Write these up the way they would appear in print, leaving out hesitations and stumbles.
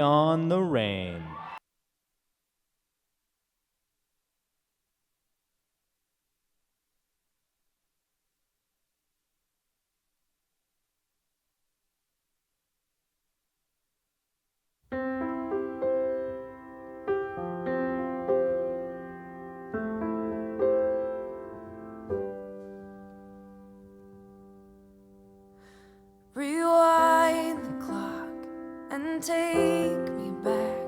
on the rain. Rewind the clock and take me back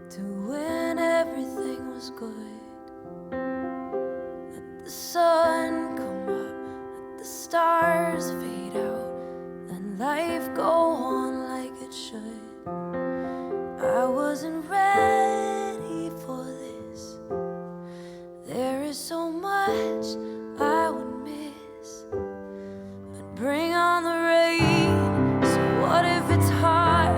to when everything was good. Let the sun come up, let the stars fade out, and life go on like it should. I wasn't ready for this. There is so much I would miss, but bring on the rain. What if it's hard?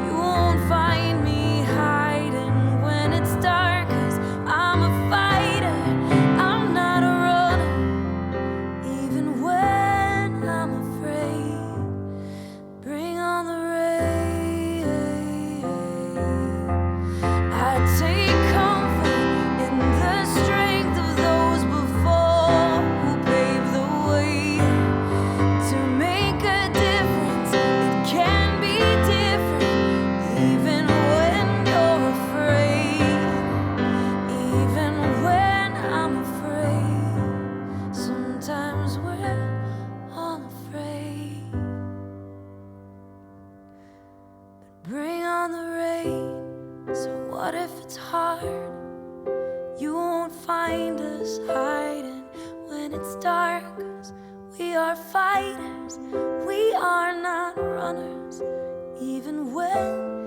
You won't find me hiding when it's dark, 'cause I'm a fighter, I'm not a runner. Even when I'm afraid, bring on the rain. I take comfort in the strength of those before who paved the way to make a difference. Can be different even when you're afraid, even when I'm afraid. Sometimes we're all afraid, but bring on the rain. So what if it's hard? You won't find us hiding when it's dark, 'cause we are fighters, we are not runners. Even when